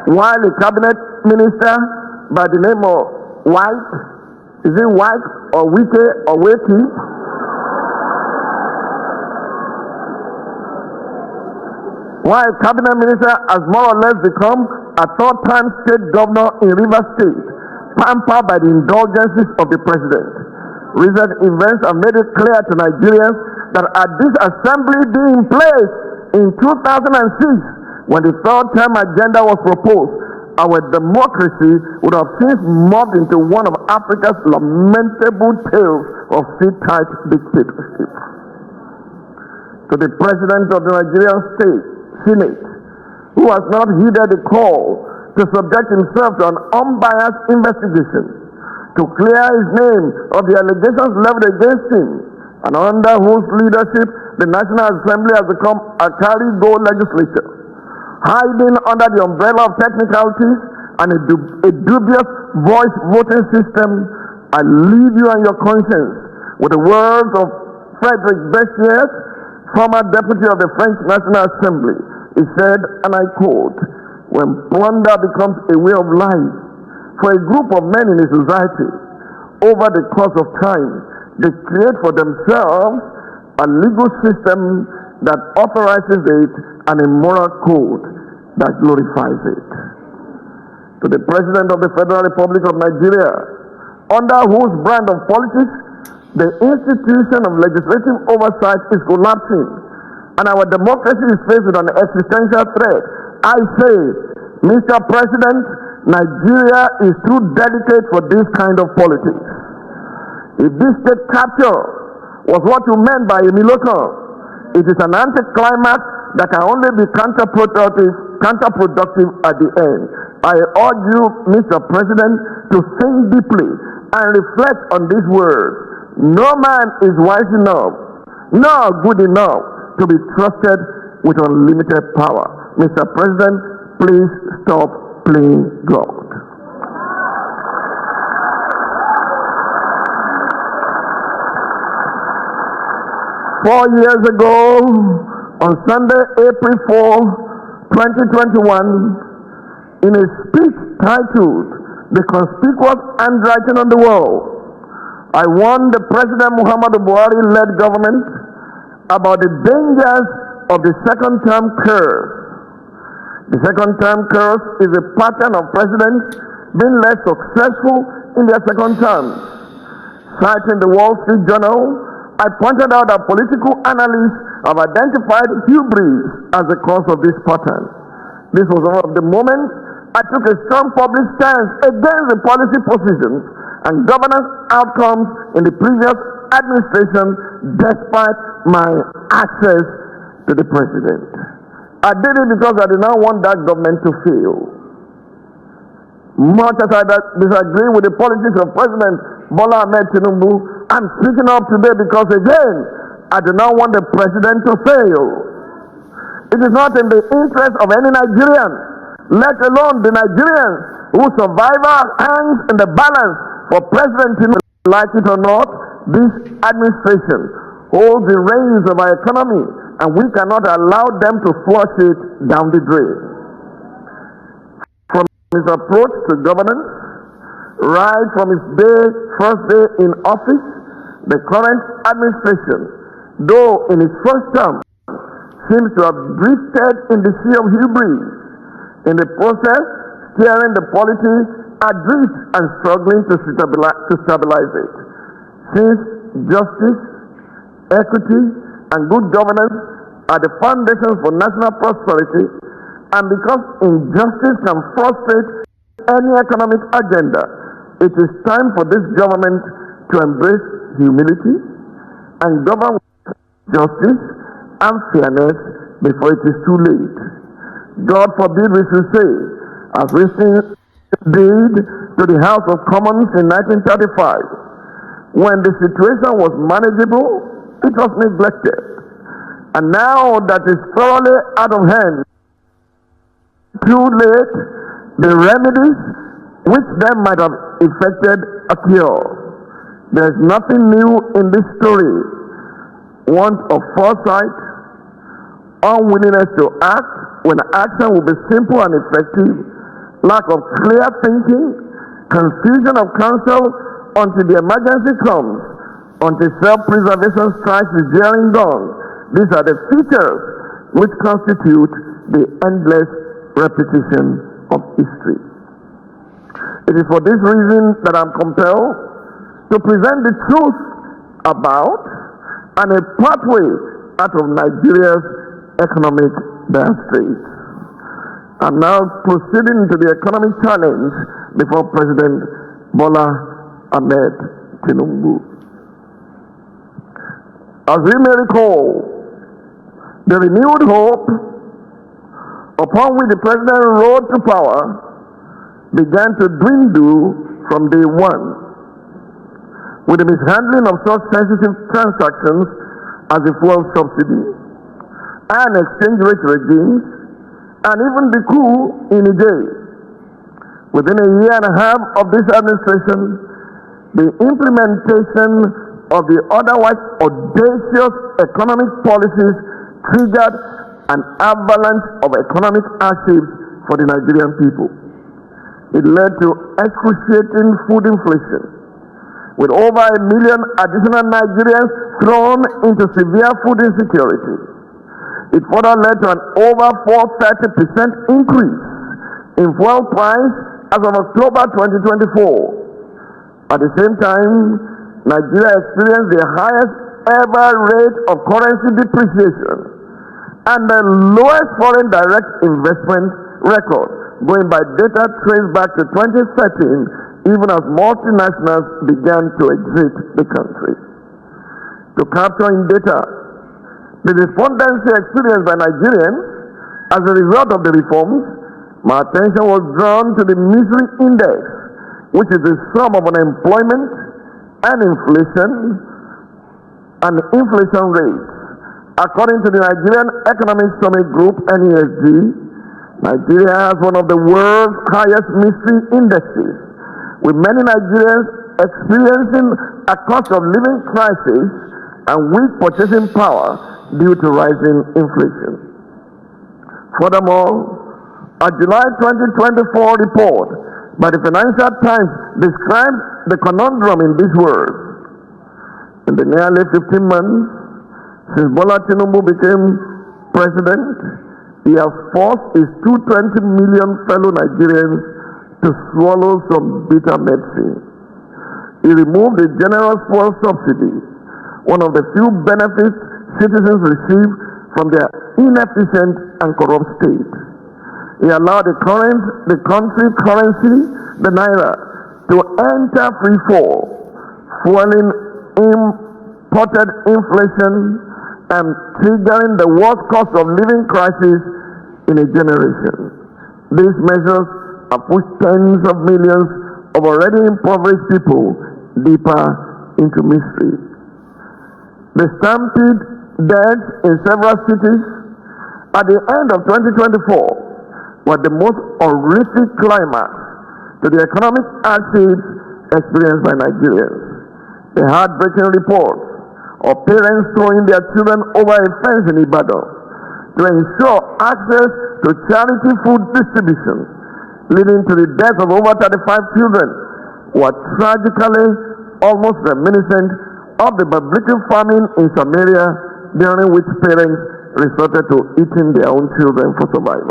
while a cabinet minister by the name of Wike, is it Wike or Wike or Wike? While a cabinet minister has more or less become a third-time state governor in Rivers State, pampered by the indulgences of the president. Recent events have made it clear to Nigerians that had this assembly been in place in 2006, when the third-term agenda was proposed, our democracy would have since morphed into one of Africa's lamentable tales of sit-tight dictatorship. To the president of the Nigerian state, Senate, who has not heeded the call to subject himself to an unbiased investigation, to clear his name of the allegations leveled against him, and under whose leadership the National Assembly has become a carry-go legislature, hiding under the umbrella of technicalities and a dubious voice voting system. I leave you and your conscience with the words of Frederick Bessières, former deputy of the French National Assembly. He said, and I quote, "When plunder becomes a way of life for a group of men in a society, over the course of time, they create for themselves a legal system that authorizes it and a moral code that glorifies it." To the President of the Federal Republic of Nigeria, under whose brand of politics the institution of legislative oversight is collapsing and our democracy is faced with an existential threat, I say, Mr. President, Nigeria is too delicate for this kind of politics. If this state capture was what you meant by a Miloko, it is an anticlimax that can only be counterproductive at the end. I urge you, Mr. President, to think deeply and reflect on these words. No man is wise enough, nor good enough to be trusted with unlimited power. Mr. President, please stop playing God. Four years ago, on Sunday, April 4, 2021, in a speech titled "The Conspicuous Handwriting on the Wall," I warned the President Muhammadu Buhari-led government about the dangers of the second-term curse. The second-term curse is a pattern of presidents being less successful in their second terms. Citing the Wall Street Journal, I pointed out that political analysts have identified hubris as the cause of this pattern. This was one of the moments I took a strong public stance against the policy positions and governance outcomes in the previous administration, despite my access to the president. I did it because I did not want that government to fail. Much as I disagree with the politics of President Bola Ahmed Tinubu, I'm speaking up today because, again, I do not want the president to fail. It is not in the interest of any Nigerian, let alone the Nigerians whose survival hangs in the balance for President Tinubu. Like it or not, this administration holds the reins of our economy, and we cannot allow them to flush it down the drain. From his approach to governance, right from his first day in office, the current administration, though in its first term, seems to have drifted in the sea of hubris. In the process, steering the polity adrift and struggling to stabilize it. Since justice, equity, and good governance are the foundations for national prosperity, and because injustice can frustrate any economic agenda, it is time for this government to embrace humility and govern with justice and fairness before it is too late. God forbid we should say, as we did to the House of Commons in 1935, when the situation was manageable, it was neglected. And now that it's thoroughly out of hand, too late, the remedies which then might have effected a cure. There is nothing new in this story. Want of foresight, unwillingness to act when action will be simple and effective, lack of clear thinking, confusion of counsel until the emergency comes, until self-preservation strikes is bearing done. These are the features which constitute the endless repetition of history. It is for this reason that I'm compelled to present the truth about and a pathway out of Nigeria's economic dire straits. I'm now proceeding to the economic challenge before President Bola Ahmed Tinubu. As we may recall, the renewed hope upon which the president rode to power began to dwindle from day one, with the mishandling of such sensitive transactions as the fuel subsidy and exchange rate regimes, and even the coup in Niger. Within a year and a half of this administration, the implementation of the otherwise audacious economic policies triggered an avalanche of economic hardships for the Nigerian people. It led to excruciating food inflation, with over 1 million additional Nigerians thrown into severe food insecurity. It further led to an over 430% increase in fuel price as of October 2024. At the same time, Nigeria experienced the highest ever rate of currency depreciation and the lowest foreign direct investment record, going by data traced back to 2013, even as multinationals began to exit the country. To capture in data the despondency experienced by Nigerians as a result of the reforms, my attention was drawn to the misery index, which is the sum of unemployment and inflation rates. According to the Nigerian Economic Summit Group, NESG, Nigeria has one of the world's highest misery indexes, with many Nigerians experiencing a cost of living crisis and weak purchasing power due to rising inflation. Furthermore, a July 2024 report by the Financial Times describes the conundrum in these words. In the nearly 15 months since Bola Tinubu became president, he has forced his 220 million fellow Nigerians to swallow some bitter medicine. He removed the general fuel subsidy, one of the few benefits citizens receive from their inefficient and corrupt state. He allowed the country currency, the naira, to enter free fall, fueling imported inflation and triggering the worst cost of living crisis in a generation. These measures have pushed tens of millions of already impoverished people deeper into misery. The stampede deaths in several cities at the end of 2024 were the most horrific climax to the economic hardships experienced by Nigerians. The heartbreaking reports of parents throwing their children over a fence in Ibadan to ensure access to charity food distribution, leading to the death of over 35 children, were tragically almost reminiscent of the biblical famine in Samaria, during which parents resorted to eating their own children for survival.